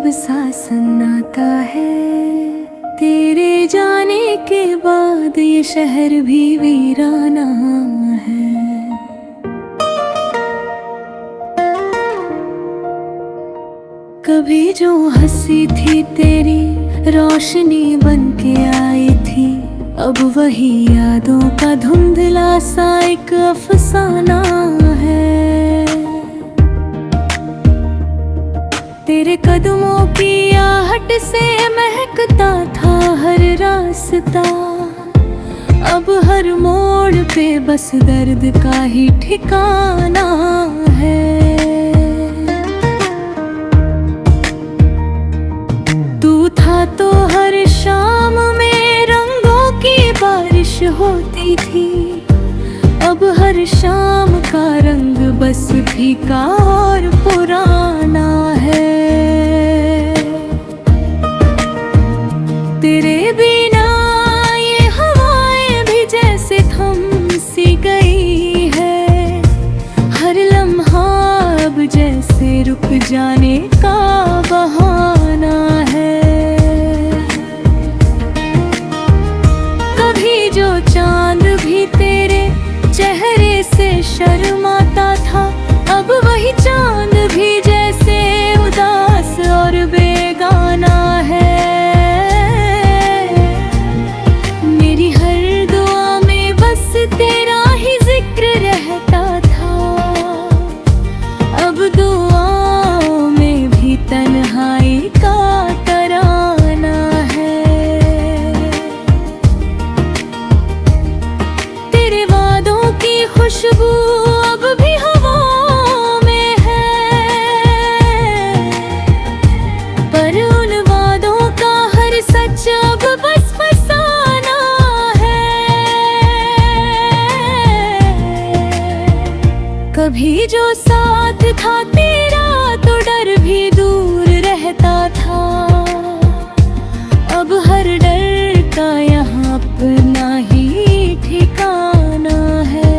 अजीब सा सन्नाटा है। तेरे जाने के बाद ये शहर भी वीराना है। कभी जो हंसी थी तेरी रोशनी बन के आई थी, अब वही यादों का धुंधला सा एक अफसाना है। तेरे कदमों की आहट से महकता था हर रास्ता, अब हर मोड़ पे बस दर्द का ही ठिकाना है। तू था तो हर शाम में रंगों की बारिश होती थी, अब हर शाम का रंग बस फीका और पुराना है। तेरे बिना ये हवाएं भी जैसे थम सी गई है, हर लम्हा अब जैसे रुक जाने का बहाना है। कभी जो चांद भी तेरे चेहरे से शर्माता था, अब वही चांद भी जैसे उदास और बेगाना है। मेरी हर दुआ में बस तेरा ही जिक्र रहता था, अब दुआओं में भी तन्हाई का तराना है। तेरे वादों की खुशबू अब भी हवाओं में है, पर उन वादों का हर सच अब बस फसाना है। कभी जो साथ था तेरा तो डर भी दूर रहता था, अब हर डर का यहाँ अपना ही ठिकाना है।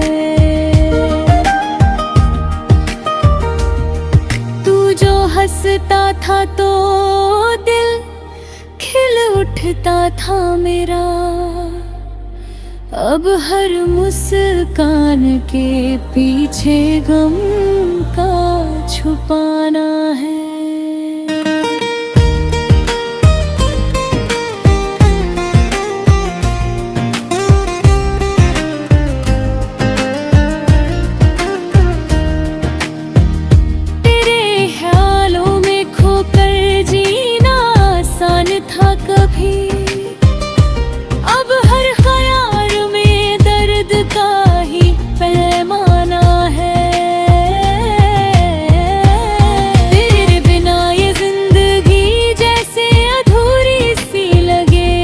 तू जो हंसता था तो दिल खिल उठता था मेरा, अब हर मुस्कान के पीछे गम का छुपाना है। तेरे ख्यालों में खोकर जीना आसान था कभी, अब हर ख्याल में दर्द का ही पैमाना है। तेरे बिना ये जिंदगी जैसे अधूरी सी लगे,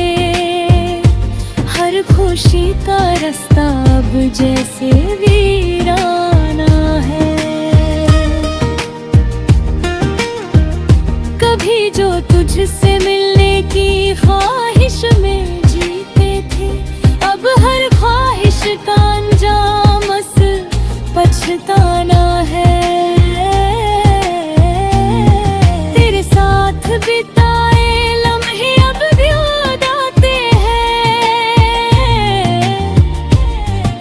हर खुशी का रास्ता अब जैसे वीराना है। कभी जो तुझसे मिलने की ख्वाहिश में जीते थे, अब हर ख्वाहिश का अंजाम बस पछताना है। तेरे साथ बिताए लम्हे अब भी याद आते हैं,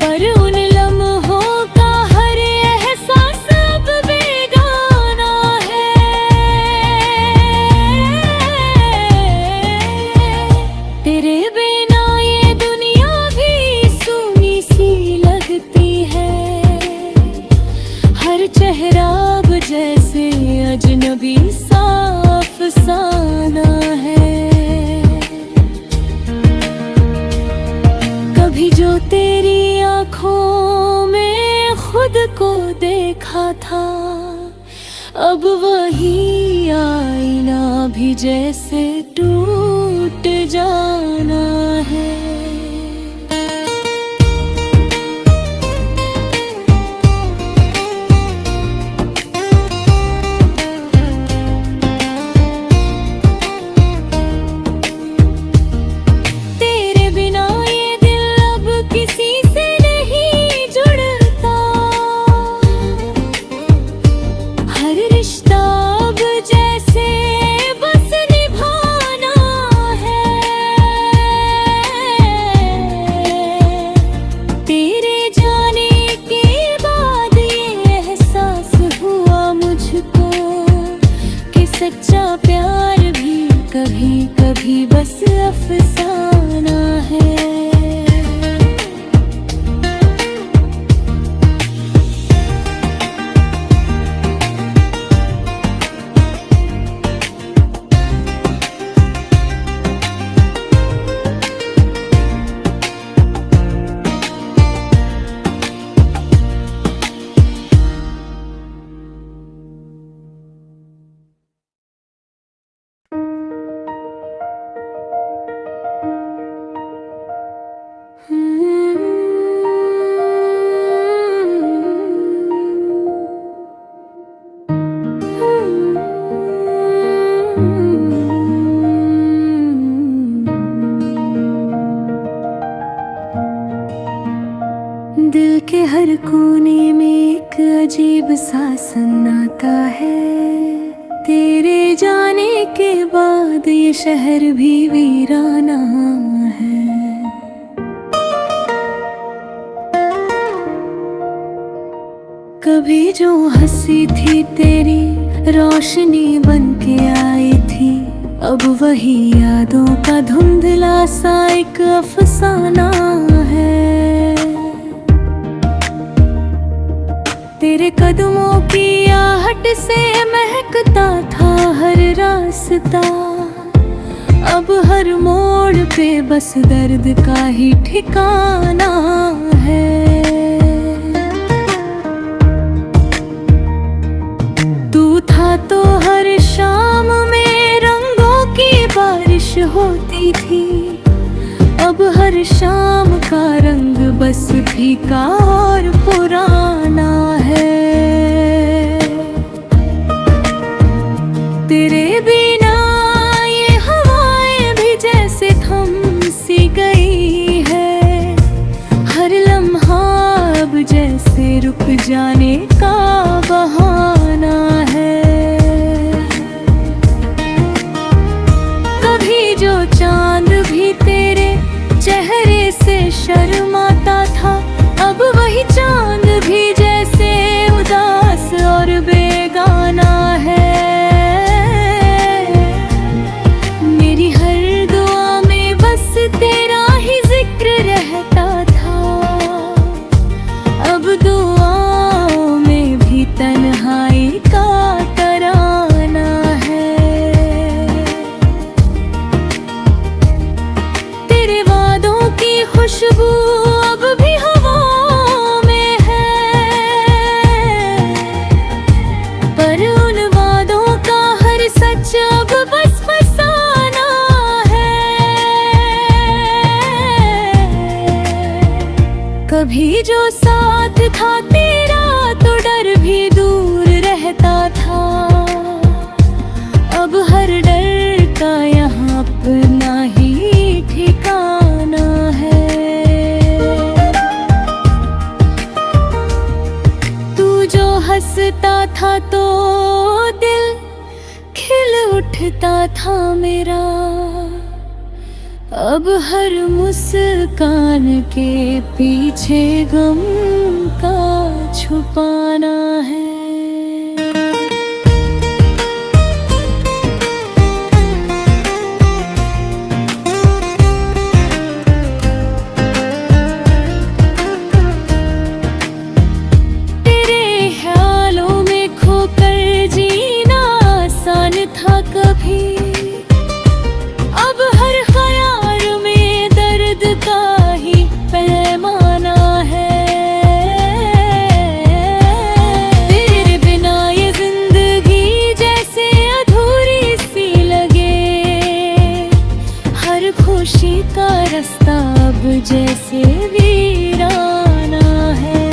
पर उन लम्हों का हर एहसास अब बेगाना है। तेरे बिना ये दुनिया भी सूनी सी लगती है, हर चेहरा अब जैसे अजनबी सा अफसाना है। कभी जो तेरी आँखों में खुद को देखा था, अब वही आईना भी जैसे टूट जाना है। तेरे बिना ये दिल अब किसी से नहीं जुड़ता, हर रिश्ता अब जैसे बस दिल के हर कोने में एक अजीब सा सन्नाटा है। तेरे जाने के बाद ये शहर भी वीराना है। कभी जो हंसी थी तेरी रोशनी बन के आई थी, अब वही यादों का धुंधला सा एक अफसाना है। तेरे कदमों की आहट से महकता था हर रास्ता, अब हर मोड़ पे बस दर्द का ही ठिकाना है। तू था तो हर शाम में रंगों की बारिश होती थी, अब हर शाम का रंग बस फीका और पुराना है। तेरे बिना ये हवाएं भी जैसे थम सी गई है, हर लम्हा अब जैसे रुक जाने का बहाना है। कभी जो चांद भी तेरे चेहरे से शर्माता था, अब वही चांद भी जैसे उदास और बेगाना है। मेरी हर दुआ में बस तेरा ही जिक्र रहता था, अब दुआओं में भी तन्हाई का तराना है। तेरे वादों की खुशबू अब भी हवाओं में है, पर उन वादों का हर सच अब बस फसाना है। कभी जो साथ था तेरा तो डर भी दूर रहता था, अब हर डर का यहाँ अपना ही ठिकाना है। तू जो हंसता था तो दिल खिल उठता था मेरा, अब हर मुस्कान के पीछे गम का छुपाना है। कभी अब हर ख्याल में दर्द का ही पैमाना है। तेरे बिना ये जिंदगी जैसे अधूरी सी लगे, हर खुशी का रास्ता अब जैसे वीराना है।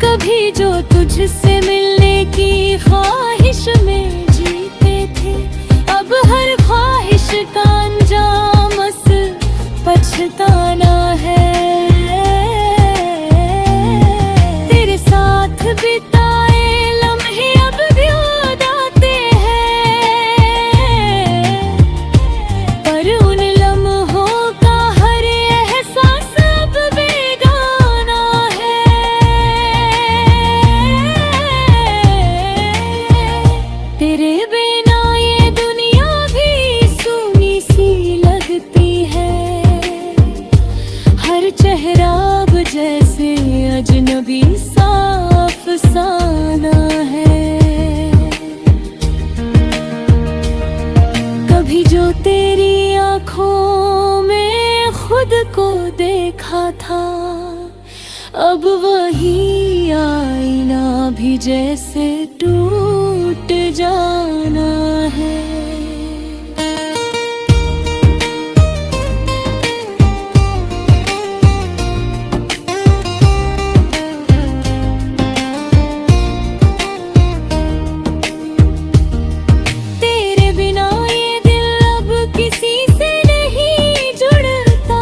कभी जो तुझसे मिलने की ख्वाहिश में जीते थे, अब हर ख्वाहिश का अंजाम बस पछताना है। तेरे साथ बिताए लम्हे अब भी याद आते हैं, पर उन लम्हों का हर एहसास अब बेगाना है। तेरे बिना ये दुनिया भी सूनी सी लगती है, हर चेहरा अब जैसे अजनबी सा अफसाना है। कभी जो तेरी आँखों में खुद को देखा था, अब वही आईना भी जैसे टूट जाना है। तेरे बिना ये दिल अब किसी से नहीं जुड़ता,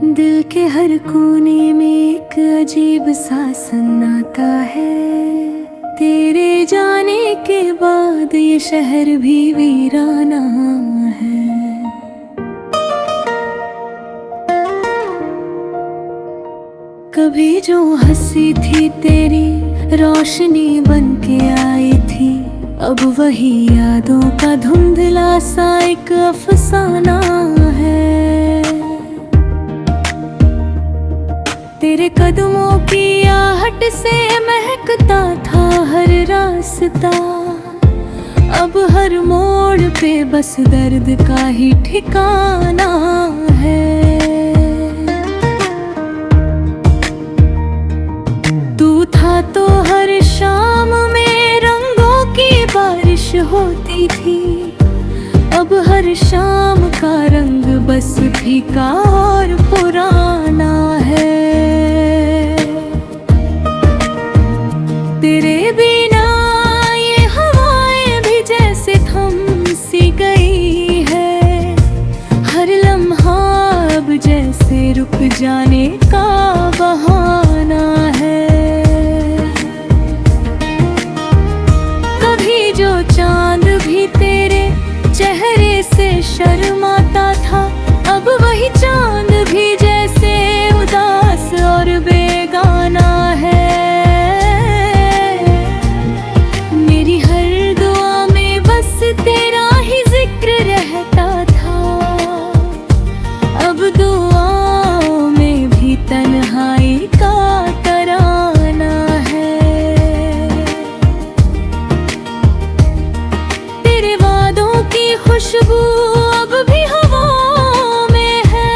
दिल के हर कोने में एक अजीब सा सन्नाटा है। तेरे जाने के बाद ये शहर भी वीराना है। कभी जो हंसी थी तेरी रोशनी बन के आई थी, अब वही यादों का धुंधला सा एक अफसाना है। तेरे कदमों की आहट से महकता था हर रास्ता, अब हर मोड़ पे बस दर्द का ही ठिकाना है। तू था तो हर शाम में रंगों की बारिश होती थी, अब हर शाम का रंग बस फीका और पुराना है। तेरे बिना ये हवाएं भी जैसे थम सी गई है, हर लम्हा अब जैसे रुक जाने का बहाना है। कभी जो चांद भी तेरे चेहरे से शर्माता था, अब वही चांद भी जैसे उदास और बेगाना है। मेरी हर दुआ में बस तेरा ही जिक्र रहता था, अब दुआओं में भी तन्हाई का तराना है। तेरे वादों की खुशबू अब भी हवाओं में है,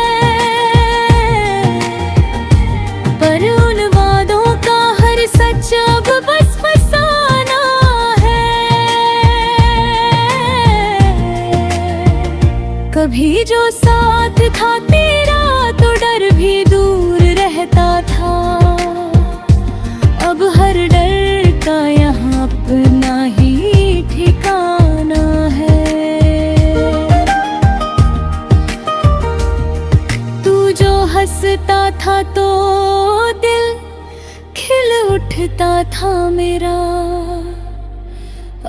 पर उन वादों का हर सच अब बस फसाना है। कभी जो साथ था तेरा तो डर भी दूर रहता था, अब हर डर का यहाँ अपना ही ठिकाना है। तू जो हंसता था तो दिल खिल उठता था मेरा,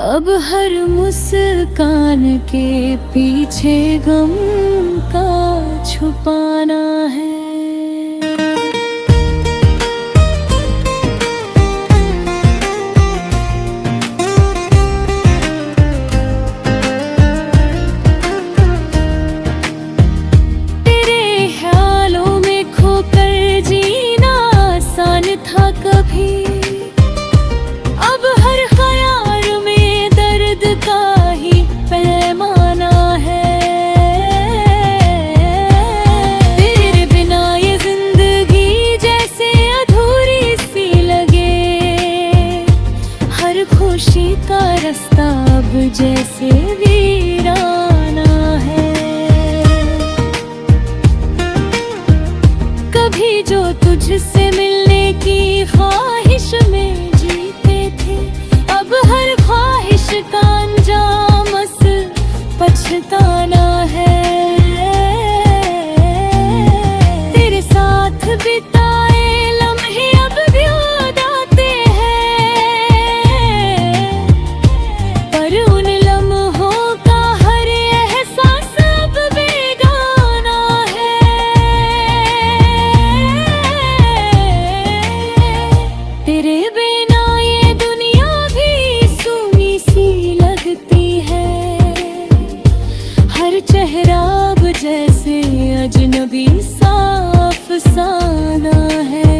अब हर मुस्कान के पीछे गम का छुपाना है। तेरे ख्यालों में खोकर जीना आसान था कभी, अब हर ख्याल में दर्द का ही पैमाना है। तेरे बिना ये जिंदगी जैसे अधूरी सी लगे, हर खुशी का रास्ता अब जैसे वीराना है। कभी जो तुझसे मिलने की ख्वाहिश में जीते थे, अब हर ख्वाहिश का अंजाम बस पछताना है। तेरे साथ बिताए लम्हे अब याद आते हैं, पर उन लम्हों का हर एहसास अब बेगाना है। तेरे बिना ये दुनिया भी सूनी सी लगती है, हर चेहरा अब जैसे अजनबी सा अफसाना है।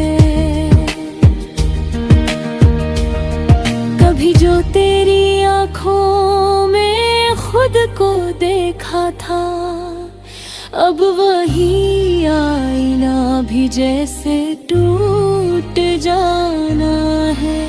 कभी जो तेरी आँखों में खुद को देखा था, अब वही आईना भी जैसे टूट जाना है।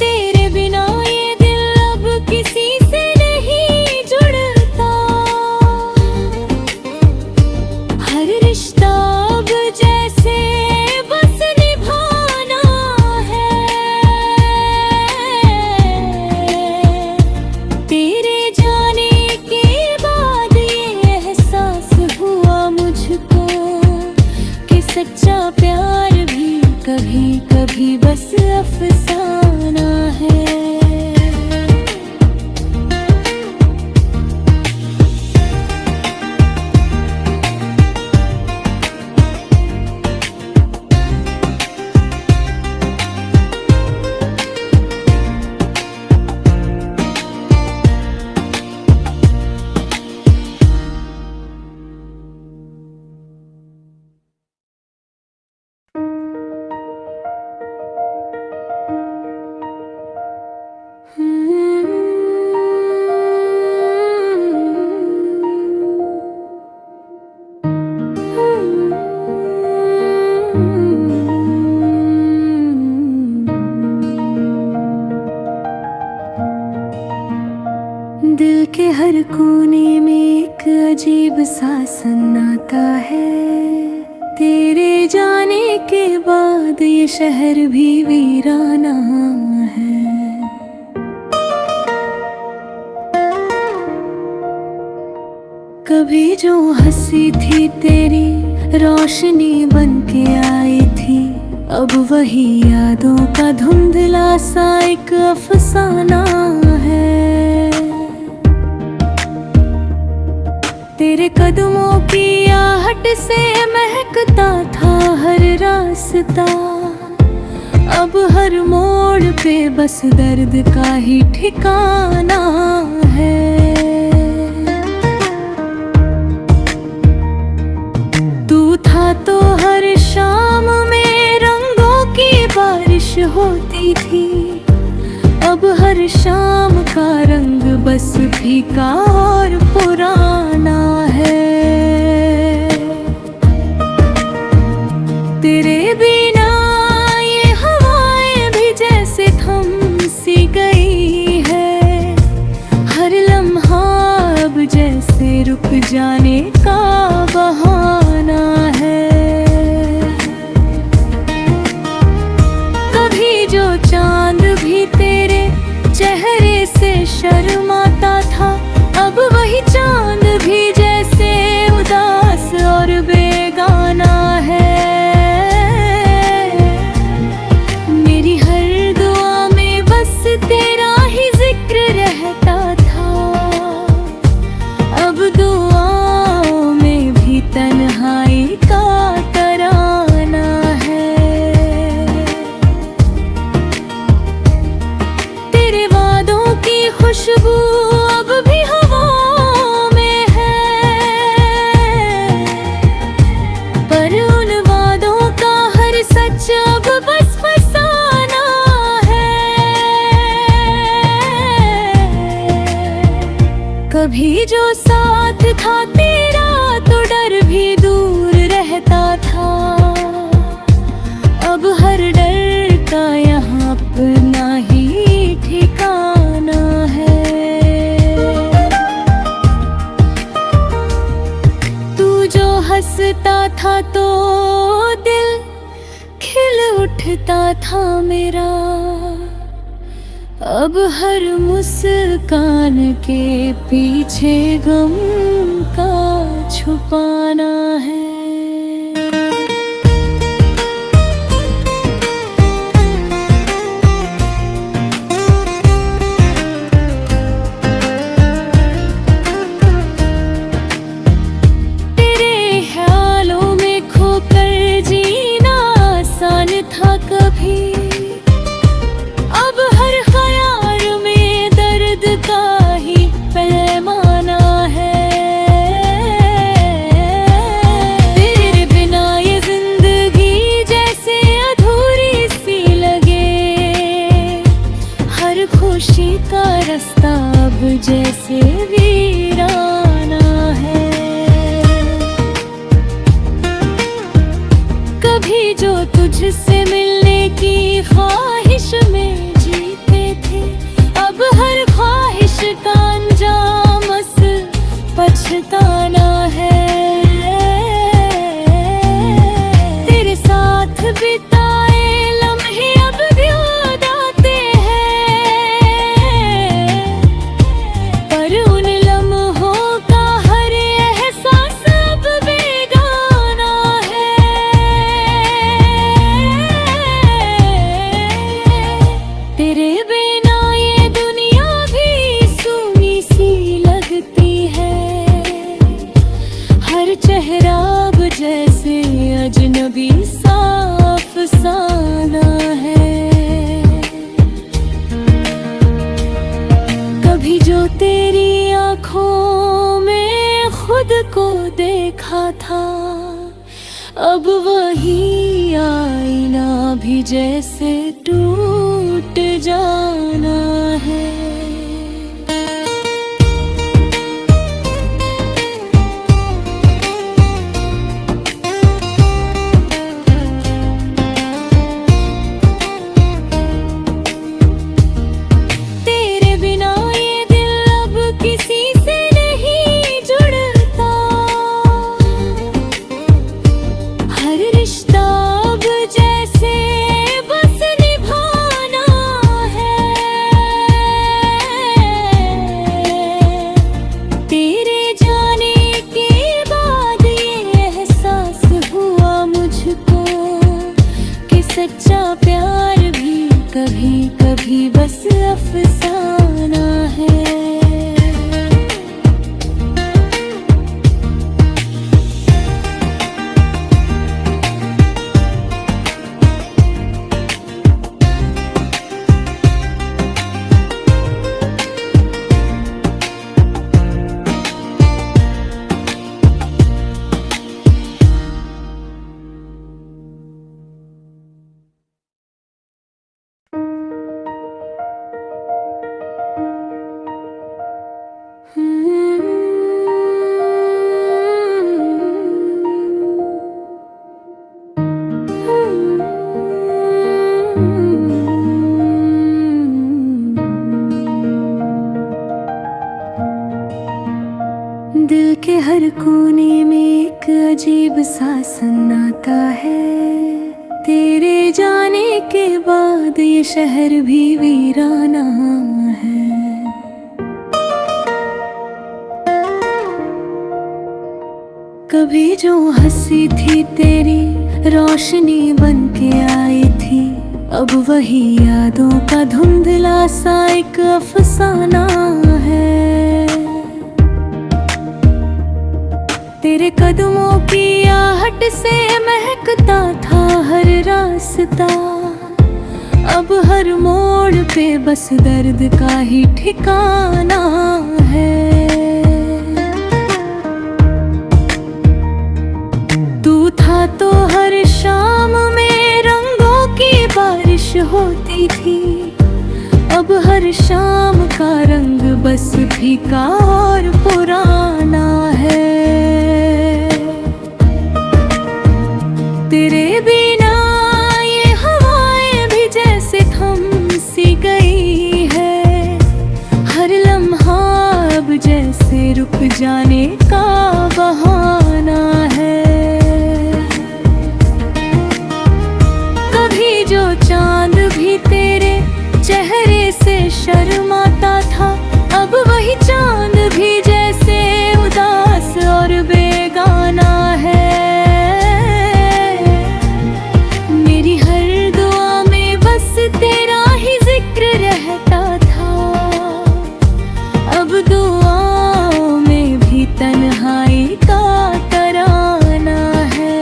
तेरे बिना ये दिल अब किसी से नहीं जुड़ता, हर रिश्ता अब जैसे प्यार भी कभी कभी बस अफसाना है। दिल के हर कोने में एक अजीब सा सन्नाटा है। तेरे जाने के बाद ये शहर भी वीराना है। कभी जो हंसी थी तेरी रोशनी बन के आई थी, अब वही यादों का धुंधला सा एक अफसाना है। तेरे कदमों की आहट से महकता था हर रास्ता, अब हर मोड़ पे बस दर्द का ही ठिकाना है। तू था तो हर शाम में रंगों की बारिश होती थी, अब हर शाम का रंग बस फीका और पुराना है। तेरे बिना ये हवाएं भी जैसे थम सी गई है, हर लम्हा अब जैसे रुक जाने का बहाना है। कभी जो चांद भी तेरे चेहरे से शर्माता था, अब वही चांद भी जैसे उदास और बेगाना है। मेरी हर दुआ में बस तेरा ही जिक्र रहता था, अब दुआओं में भी तन्हाई का तराना है। तेरे वादों की खुशबू अब भी हवाओं में है, पर उन वादों का हर सच अब बस फसाना है। कभी जो साथ था तेरा तो डर भी दूर रहता था, अब हर डर का यहाँ अपना ही ठिकाना है। तू जो हंसता था तो दिल खिल उठता था मेरा, अब हर मुस्कान के पीछे गम का छुपाना है। तेरे ख्यालों में खोकर जीना आसान था कभी, अब हर ख्याल में दर्द का ही पैमाना है। तेरे बिना ये जिंदगी जैसे अधूरी सी लगे, हर खुशी का रास्ता अब जैसे वीराना है। कभी जो तुझसे मिलने की ख्वाहिश में जीते थे, अब हर ख्वाहिश का अंजाम बस पछताना है। तेरे साथ बिताए लम्हे अब याद आते हैं, पर उन लम्हों का हर एहसास अब बेगाना है। अब वही आईना भी जैसे टूट जाना है। तेरे बिना ये दिल अब किसी से नहीं जुड़ता, हर रिश्ता अब जैसे बस निभाना है। तेरे जाने के बाद ये एहसास हुआ मुझको कि सच्चा प्यार भी कभी कभी बस अफसाना है। दिल के हर कोने में एक अजीब सा सन्नाटा है। तेरे जाने के बाद ये शहर भी वीराना है। कभी जो हंसी थी तेरी रोशनी बन के आई थी, अब वही यादों का धुंधला सा एक अफसाना है। तेरे कदमों की आहट से महकता था हर रास्ता, अब हर मोड़ पे बस दर्द का ही ठिकाना है। तू था तो हर शाम में रंगों की बारिश होती थी, अब हर शाम का रंग बस फीका और पुराना है। तेरे बिना ये हवाएं भी जैसे थम सी गई है, हर लम्हा अब जैसे रुक जाने का बहाना है। कभी जो चांद भी तेरे चेहरे से शर्माता था, अब वही चांद भी जैसे उदास और बेगाना है। मेरी हर दुआ में बस तेरा ही जिक्र रहता था, अब दुआओं में भी तन्हाई का तराना है।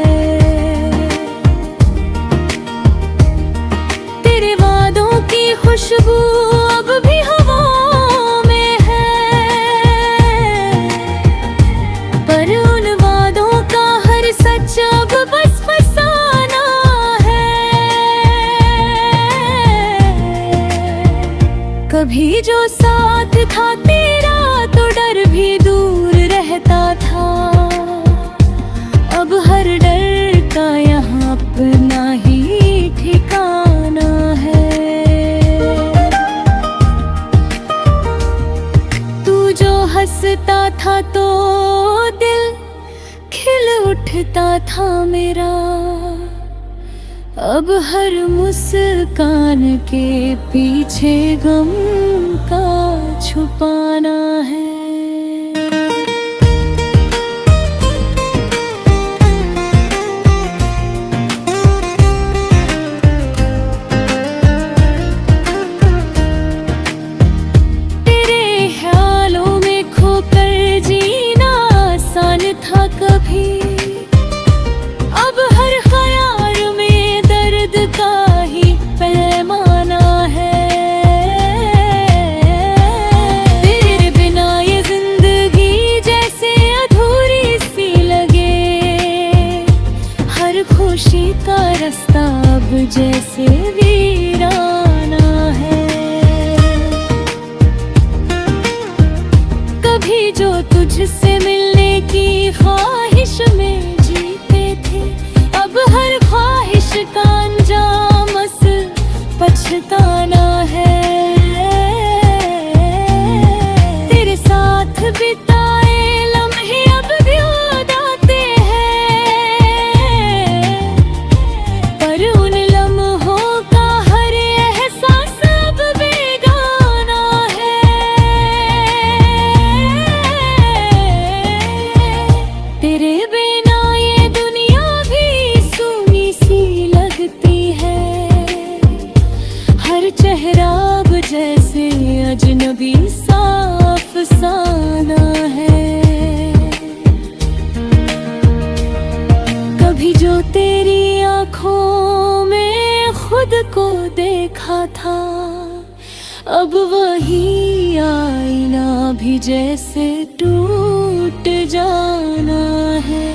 तेरे वादों की खुशबू अब भी हवाओं में है, पर उन वादों का हर सच अब बस फसाना है। कभी जो साथ था तेरा तो डर भी दूर रहता था, अब हर डर का यहाँ अपना ही ठिकाना है। तू जो हंसता था तो दिल खिल उठता था मेरा, अब हर मुस्कान के पीछे गम का छुपाना है। तेरे ख्यालों में खोकर जीना आसान था कभी, अब हर ख्याल में दर्द का ही पैमाना है। तेरे बिना रास्ता अब जैसे वीराना है। कभी जो तुझसे मिलने की ख्वाहिश में जीते थे, अब हर ख्वाहिश का अंजाम बस पछताना है। तेरे साथ बिताए लम्हे अब भी याद आते हैं, पर उन लम्हों का हर एहसास अब बेगाना है। तेरे बिना ये दुनिया भी सूनी सी लगती है, हर चेहरा अब जैसे अजनबी सा अफसाना है। कभी जो तेरी आँखों में खुद को देखा था, अब वही आईना भी जैसे टूट जाना है।